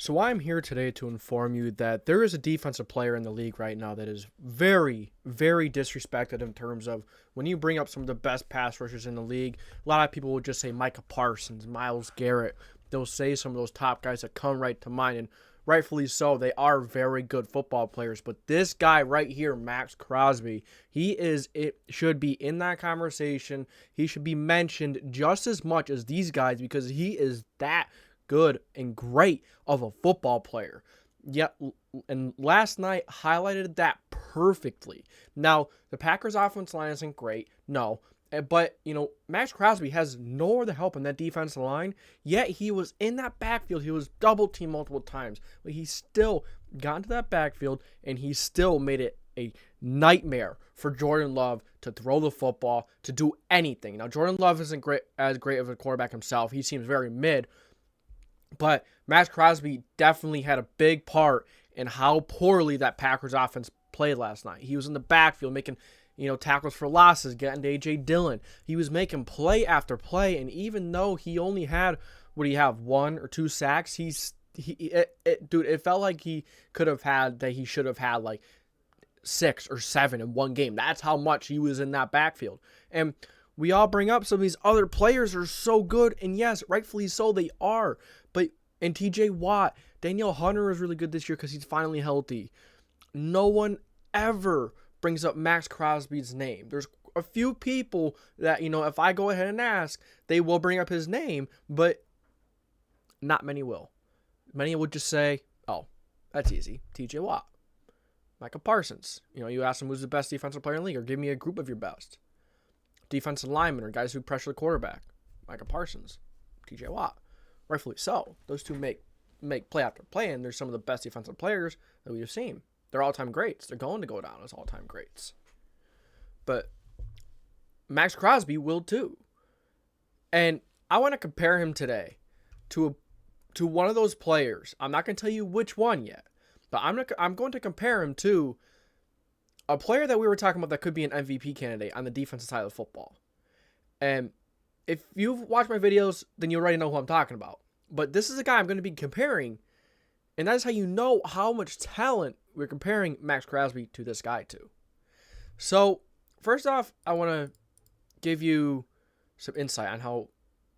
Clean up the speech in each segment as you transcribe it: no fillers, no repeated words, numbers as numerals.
So I'm here today to inform you that there is a defensive player in the league right now that is very, very disrespected in terms of when you bring up some of the best pass rushers in the league. A lot of people will just say Micah Parsons, Myles Garrett. They'll say some of those top guys that come right to mind, and rightfully so. They are very good football players. But this guy right here, Maxx Crosby, it should be in that conversation. He should be mentioned just as much as these guys because he is that good and great of a football player. Yeah, and last night highlighted that perfectly. Now, the Packers' offensive line isn't great, no, but, Maxx Crosby has no other help in that defensive line, yet he was in that backfield. He was double-teamed multiple times, but he still got into that backfield, and he still made it a nightmare for Jordan Love to throw the football, to do anything. Now, Jordan Love isn't as great of a quarterback himself. He seems very mid, but Maxx Crosby definitely had a big part in how poorly that Packers offense played last night. He was in the backfield making, tackles for losses, getting to A.J. Dillon. He was making play after play, and even though he only had, one or two sacks, it felt like he should have had like 6 or 7 in one game. That's how much he was in that backfield. And we all bring up some of these other players are so good, and yes, rightfully so, they are. And TJ Watt, Danielle Hunter is really good this year because he's finally healthy. No one ever brings up Maxx Crosby's name. There's a few people that, if I go ahead and ask, they will bring up his name, but not many will. Many would just say, oh, that's easy, TJ Watt. Micah Parsons. You ask him who's the best defensive player in the league, or give me a group of your best. Defensive linemen or guys who pressure the quarterback. Micah Parsons, TJ Watt. Rightfully so. Those two make play after play, and they're some of the best defensive players that we've seen. They're all-time greats. They're going to go down as all-time greats. But Maxx Crosby will too. And I want to compare him today to one of those players. I'm not going to tell you which one yet, but I'm going to compare him to a player that we were talking about that could be an MVP candidate on the defensive side of the football. And if you've watched my videos, then you already know who I'm talking about. But this is a guy I'm going to be comparing, and that is how you know how much talent we're comparing Maxx Crosby to this guy to. So, first off, I want to give you some insight on how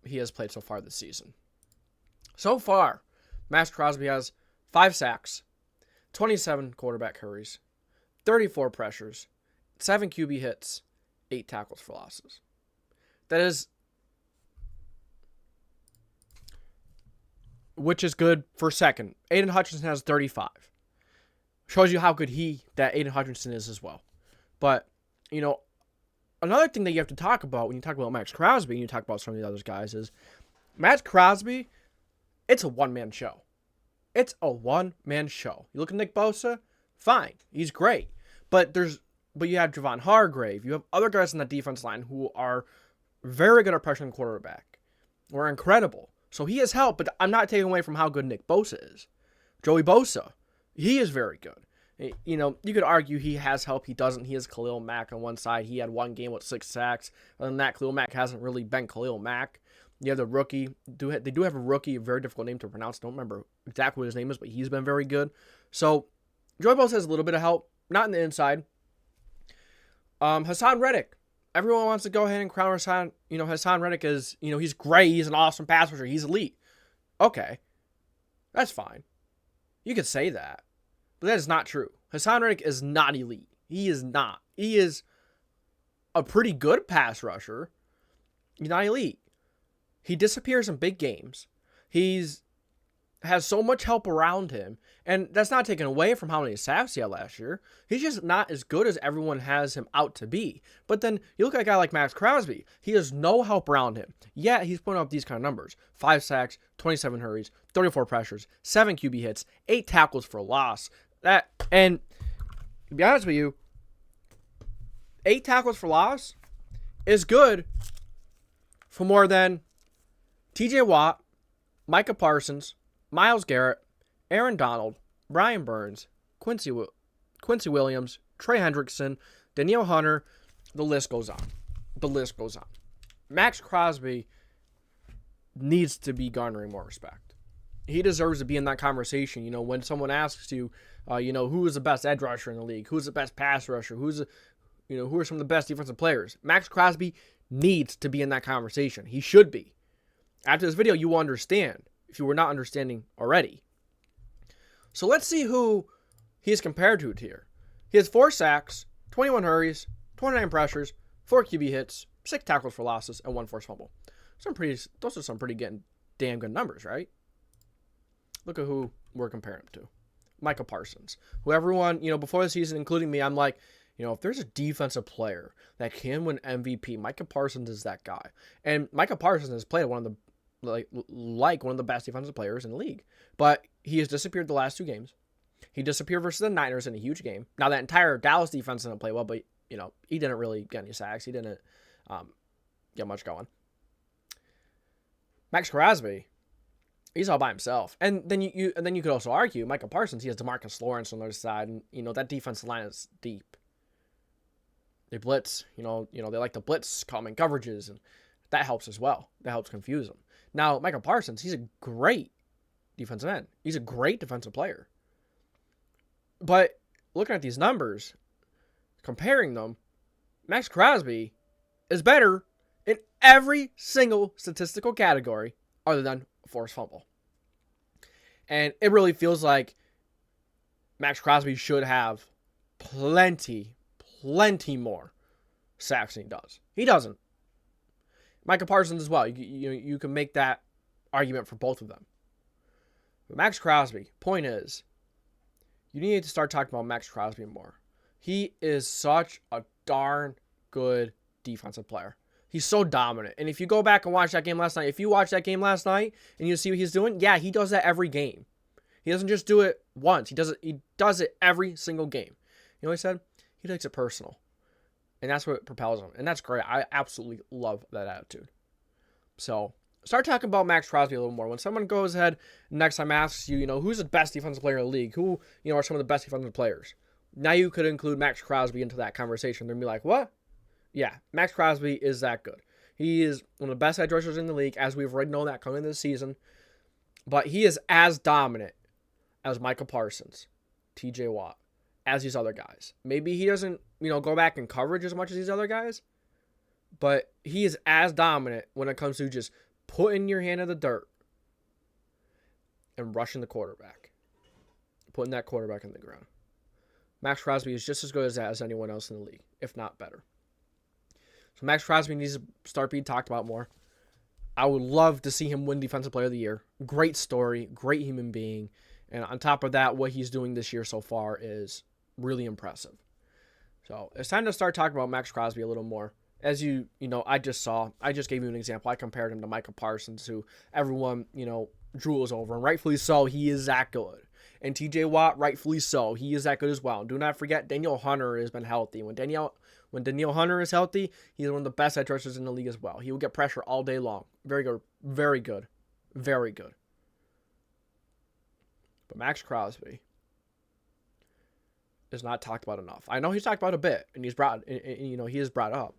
he has played so far this season. So far, Maxx Crosby has 5 sacks, 27 quarterback hurries, 34 pressures, 7 QB hits, 8 tackles for losses. That is, which is good for second. Aiden Hutchinson has 35. Shows you how good that Aiden Hutchinson is as well. But, another thing that you have to talk about when you talk about Maxx Crosby and you talk about some of the other guys is Maxx Crosby, it's a one-man show. It's a one-man show. You look at Nick Bosa, fine. He's great. But you have Javon Hargrave. You have other guys on the defense line who are very good at pressuring quarterback. Or incredible. So he has help, but I'm not taking away from how good Nick Bosa is. Joey Bosa, he is very good. You could argue he has help. He doesn't. He has Khalil Mack on one side. He had one game with 6 sacks. Other than that, Khalil Mack hasn't really been Khalil Mack. You have the rookie. They do have a rookie, a very difficult name to pronounce. Don't remember exactly what his name is, but he's been very good. So Joey Bosa has a little bit of help, not in the inside. Hassan Reddick. Everyone wants to go ahead and crown Hassan. Hassan Reddick is, he's great. He's an awesome pass rusher. He's elite. Okay. That's fine. You could say that. But that is not true. Hassan Reddick is not elite. He is not. He is a pretty good pass rusher. He's not elite. He disappears in big games. Has so much help around him, and that's not taken away from how many sacks he had last year. He's just not as good as everyone has him out to be. But then you look at a guy like Maxx Crosby. He has no help around him. Yet he's putting up these kind of numbers. 5 sacks, 27 hurries, 34 pressures, 7 QB hits, 8 tackles for loss. And to be honest with you, 8 tackles for loss is good for more than TJ Watt, Micah Parsons, Myles Garrett, Aaron Donald, Brian Burns, Quincy Williams, Trey Hendrickson, Danielle Hunter. The list goes on. Maxx Crosby needs to be garnering more respect. He deserves to be in that conversation. When someone asks you, who is the best edge rusher in the league? Who's the best pass rusher? Who are some of the best defensive players? Maxx Crosby needs to be in that conversation. He should be. After this video, you will understand if you were not understanding already. So let's see who he is compared to here. He has 4 sacks, 21 hurries, 29 pressures, 4 QB hits, 6 tackles for losses, and 1 forced fumble. Those are some pretty damn good numbers, right? Look at who we're comparing him to. Micah Parsons, who everyone, before the season, including me, I'm like, if there's a defensive player that can win MVP, Micah Parsons is that guy. And Micah Parsons has played one of the one of the best defensive players in the league. But he has disappeared the last 2 games. He disappeared versus the Niners in a huge game. Now, that entire Dallas defense didn't play well, but, he didn't really get any sacks. He didn't get much going. Maxx Crosby, he's all by himself. And then you could also argue, Micah Parsons, he has DeMarcus Lawrence on the other side, and, that defensive line is deep. They blitz, they like to blitz common coverages, and that helps as well. That helps confuse them. Now, Micah Parsons, he's a great defensive end. He's a great defensive player. But looking at these numbers, comparing them, Maxx Crosby is better in every single statistical category other than forced fumble. And it really feels like Maxx Crosby should have plenty more sacks than he does. He doesn't. Micah Parsons as well. You can make that argument for both of them. But Maxx Crosby, point is, you need to start talking about Maxx Crosby more. He is such a darn good defensive player. He's so dominant. And if you go back and watch that game last night, and you see what he's doing, yeah, he does that every game. He doesn't just do it once. He does it every single game. You know what he said? He takes it personal. And that's what propels him. And that's great. I absolutely love that attitude. So start talking about Maxx Crosby a little more. When someone goes ahead next time asks you, who's the best defensive player in the league? Who, are some of the best defensive players? Now you could include Maxx Crosby into that conversation. They'd be like, what? Yeah, Maxx Crosby is that good. He is one of the best edge rushers in the league, as we've already known that coming into the season. But he is as dominant as Micah Parsons, TJ Watt, as these other guys. Maybe he doesn't, go back in coverage as much as these other guys, but he is as dominant when it comes to just putting your hand in the dirt and rushing the quarterback, putting that quarterback in the ground. Maxx Crosby is just as good as anyone else in the league, if not better. So Maxx Crosby needs to start being talked about more. I would love to see him win Defensive Player of the Year. Great story, great human being. And on top of that, what he's doing this year so far is really impressive. So it's time to start talking about Maxx Crosby a little more. As I just gave you an example. I compared him to Micah Parsons, who everyone, drools over. And rightfully so, he is that good. And TJ Watt, rightfully so, he is that good as well. And do not forget, Danielle Hunter has been healthy. When Danielle Hunter is healthy, he's one of the best edge rushers in the league as well. He will get pressure all day long. Very good. Very good. Very good. But Maxx Crosby is not talked about enough. I know he's talked about a bit, and he is brought up,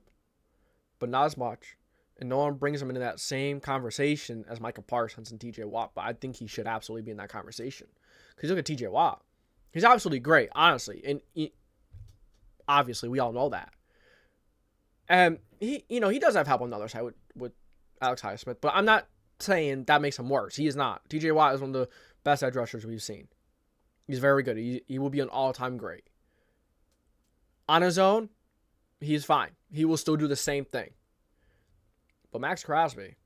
but not as much. And no one brings him into that same conversation as Micah Parsons and TJ Watt, but I think he should absolutely be in that conversation. Because look at TJ Watt. He's absolutely great, honestly. And obviously, we all know that. And he does have help on the other side with Alex Highsmith, but I'm not saying that makes him worse. He is not. TJ Watt is one of the best edge rushers we've seen. He's very good. He will be an all-time great. On his own, he's fine. He will still do the same thing. But Maxx Crosby,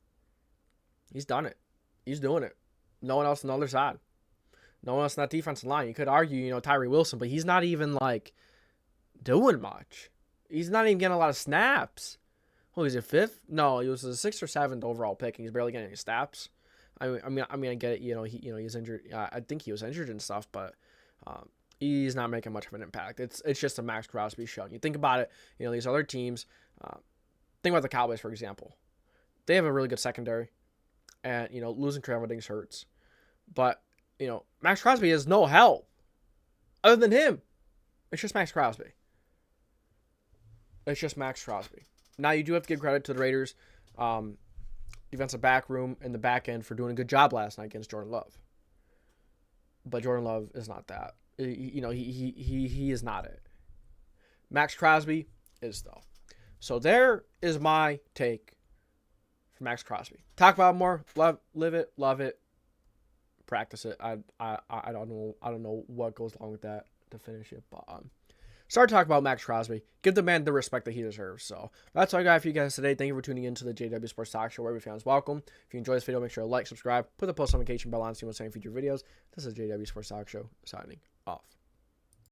he's done it. He's doing it. No one else on the other side. No one else on that defensive line. You could argue, Tyree Wilson, but he's not even, doing much. He's not even getting a lot of snaps. Oh, he's a 5th? No, he was a 6th or 7th overall pick, and he's barely getting any snaps. I mean, I get it. He's injured. I think he was injured and stuff, but he's not making much of an impact. It's just a Maxx Crosby show. You think about it. These other teams. Think about the Cowboys, for example. They have a really good secondary, and losing Trevor Diggs hurts. But Maxx Crosby has no help other than him. It's just Maxx Crosby. It's just Maxx Crosby. Now you do have to give credit to the Raiders. defensive back room in the back end for doing a good job last night against Jordan Love. But Jordan Love is not that. He is not it. Maxx Crosby is, though. So there is my take for Maxx Crosby. Talk about it more. Live it. Love it. Practice it. I don't know what goes along with that to finish it. But start talking about Maxx Crosby. Give the man the respect that he deserves. So that's all I got for you guys today. Thank you for tuning in to the JDW Sports Talk Show, where every fan is welcome. If you enjoy this video, make sure to like, subscribe, put the post notification bell on so you won't see any future videos. This is JDW Sports Talk Show signing off.